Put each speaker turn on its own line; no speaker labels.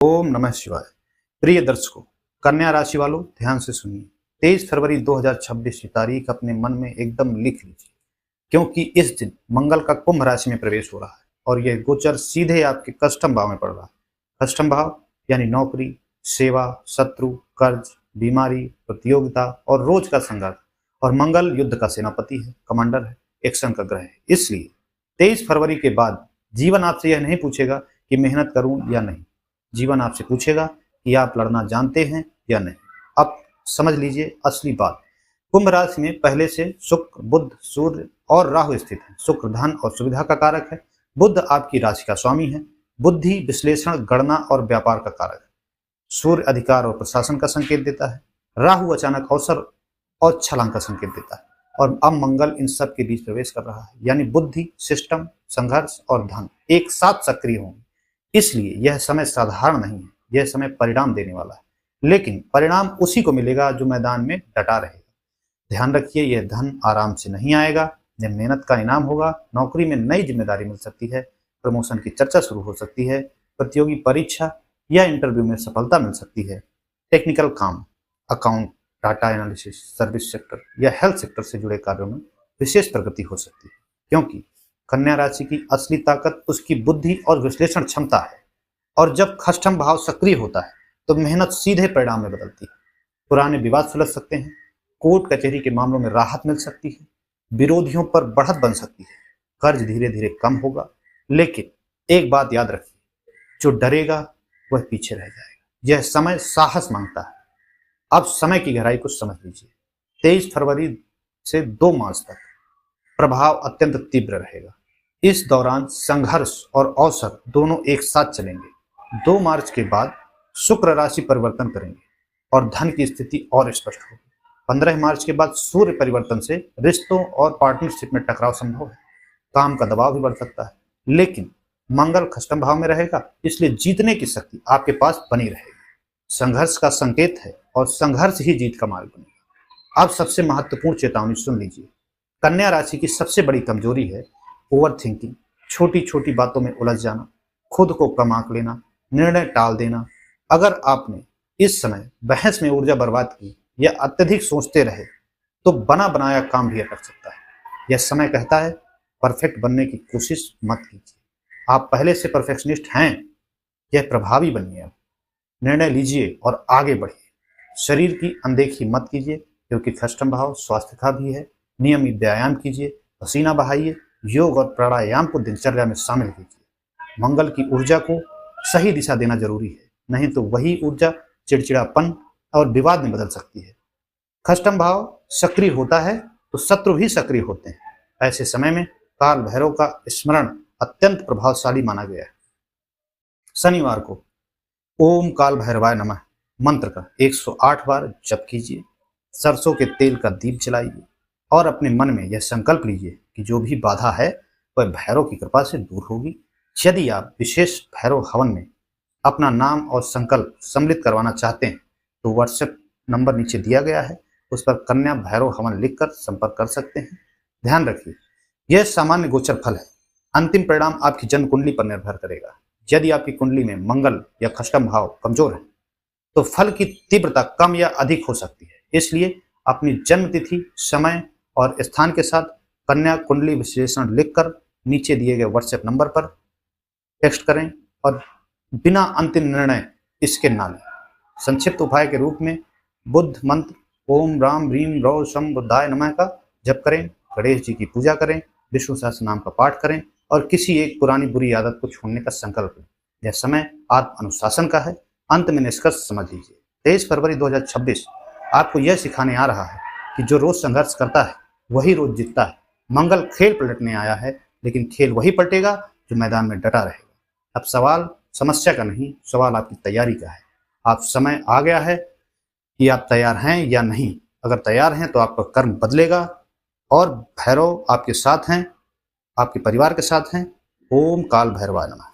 ओम नमः शिवाय। प्रिय दर्शकों, कन्या राशि वालों ध्यान से सुनिए। 23 फरवरी 2026 की तारीख अपने मन में एकदम लिख लीजिए, क्योंकि इस दिन मंगल का कुंभ राशि में प्रवेश हो रहा है और यह गोचर सीधे आपके कष्टम भाव में पड़ रहा है। कष्टम भाव यानी नौकरी, सेवा, शत्रु, कर्ज, बीमारी, प्रतियोगिता और रोज का संघर्ष। और मंगल युद्ध का सेनापति है, कमांडर है, एक्शन का ग्रह है। इसलिए 23 फरवरी के बाद जीवन आपसे यह नहीं पूछेगा कि मेहनत करूं या नहीं। जीवन आपसे पूछेगा कि आप लड़ना जानते हैं या नहीं। अब समझ लीजिए असली बात। कुंभ राशि में पहले से शुक्र, बुध, सूर्य और राहु स्थित है। शुक्र धन और सुविधा का कारक है। बुध आपकी राशि का स्वामी है। बुद्धि, विश्लेषण, गणना और व्यापार का कारक है। सूर्य अधिकार और प्रशासन का संकेत देता है। राहु अचानक अवसर और छलांग का संकेत देता है। और अब मंगल इन सब के बीच प्रवेश कर रहा है, यानी बुद्धि, सिस्टम, संघर्ष और धन एक साथ सक्रिय होंगे। इसलिए यह समय साधारण नहीं है, यह समय परिणाम देने वाला है। लेकिन परिणाम उसी को मिलेगा जो मैदान में डटा रहेगा। ध्यान रखिए, यह धन आराम से नहीं आएगा, यह मेहनत का इनाम होगा। नौकरी में नई जिम्मेदारी मिल सकती है, प्रमोशन की चर्चा शुरू हो सकती है, प्रतियोगी परीक्षा या इंटरव्यू में सफलता मिल सकती है। टेक्निकल काम, account, data analysis, service sector या हेल्थ सेक्टर से जुड़े कार्यों में विशेष प्रगति हो सकती है, क्योंकि कन्या राशि की असली ताकत उसकी बुद्धि और विश्लेषण क्षमता है। और जब खष्टम भाव सक्रिय होता है तो मेहनत सीधे परिणाम में बदलती है। पुराने विवाद सुलझ सकते हैं, कोर्ट कचहरी के मामलों में राहत मिल सकती है, विरोधियों पर बढ़त बन सकती है, कर्ज धीरे धीरे कम होगा। लेकिन एक बात याद रखिए, जो डरेगा वह पीछे रह जाएगा। यह समय साहस मांगता है। अब समय की गहराई को समझ लीजिए। 23 फरवरी से 2 मार्च तक प्रभाव अत्यंत तीव्र रहेगा। इस दौरान संघर्ष और अवसर दोनों एक साथ चलेंगे। 2 मार्च के बाद शुक्र राशि परिवर्तन करेंगे और धन की स्थिति और स्पष्ट होगी। 15 मार्च के बाद सूर्य परिवर्तन से रिश्तों और पार्टनरशिप में टकराव संभव है। काम का दबाव भी बढ़ सकता है, लेकिन मंगल खष्टम भाव में रहेगा, इसलिए जीतने की शक्ति आपके पास बनी रहेगी। संघर्ष का संकेत है और संघर्ष ही जीत का मार्ग बनेगा। अब सबसे महत्वपूर्ण चेतावनी सुन लीजिए। कन्या राशि की सबसे बड़ी कमजोरी है ओवर थिंकिंग, छोटी छोटी बातों में उलझ जाना, खुद को कम आंक लेना, निर्णय टाल देना। अगर आपने इस समय बहस में ऊर्जा बर्बाद की या अत्यधिक सोचते रहे तो बना बनाया काम भी अटक सकता है। यह समय कहता है परफेक्ट बनने की कोशिश मत कीजिए। आप पहले से परफेक्शनिस्ट हैं, यह प्रभावी बनिए। अब निर्णय लीजिए और आगे बढ़िए। शरीर की अनदेखी मत कीजिए, क्योंकि खष्टम भाव स्वास्थ्य का भी है। नियमित व्यायाम कीजिए, पसीना बहाइए, योग और प्राणायाम को दिनचर्या में शामिल कीजिए। मंगल की ऊर्जा को सही दिशा देना जरूरी है, नहीं तो वही ऊर्जा चिड़चिड़ापन और विवाद में बदल सकती है। खष्टम भाव सक्रिय होता है तो शत्रु भी सक्रिय होते हैं। ऐसे समय में काल भैरव का स्मरण अत्यंत प्रभावशाली माना गया है। शनिवार को ओम काल भैरवाय नमः मंत्र का 108 बार जप कीजिए। सरसों के तेल का दीप जलाइए और अपने मन में यह संकल्प लीजिए कि जो भी बाधा है वह भैरव की कृपा से दूर होगी। यदि आप विशेष भैरव हवन में अपना नाम और संकल्प सम्मिलित करवाना चाहते हैं तो व्हाट्सएप नंबर नीचे दिया गया है, उस पर कन्या भैरव हवन लिखकर संपर्क कर सकते हैं। ध्यान रखिए, यह सामान्य गोचर फल है। अंतिम परिणाम आपकी जन्म कुंडली पर निर्भर करेगा। यदि आपकी कुंडली में मंगल या खष्टम भाव कमजोर है तो फल की तीव्रता कम या अधिक हो सकती है। इसलिए अपनी जन्म तिथि, समय और स्थान के साथ कन्या कुंडली विश्लेषण लिखकर नीचे दिए गए व्हाट्सएप नंबर पर टेक्स्ट करें और बिना अंतिम निर्णय इसके ना लें। संक्षिप्त उपाय के रूप में बुद्ध मंत्र ओम राम ह्रीम रौ शम बुद्धाय नमः का जप करें, गणेश जी की पूजा करें, विष्णु सहस्त्र नाम का पाठ करें और किसी एक पुरानी बुरी आदत को छोड़ने का संकल्प लें। यह समय आत्म अनुशासन का है। अंत में निष्कर्ष समझ लीजिए। 23 फरवरी 2026 आपको यह सिखाने आ रहा है कि जो रोज संघर्ष करता है वही रोज जीतता है। मंगल खेल पलटने आया है, लेकिन खेल वही पलटेगा जो मैदान में डटा रहेगा। अब सवाल समस्या का नहीं, सवाल आपकी तैयारी का है। आप समय आ गया है कि आप तैयार हैं या नहीं। अगर तैयार हैं तो आपका कर्म बदलेगा और भैरव आपके साथ हैं, आपके परिवार के साथ हैं। ओम काल भैरवाय नमः।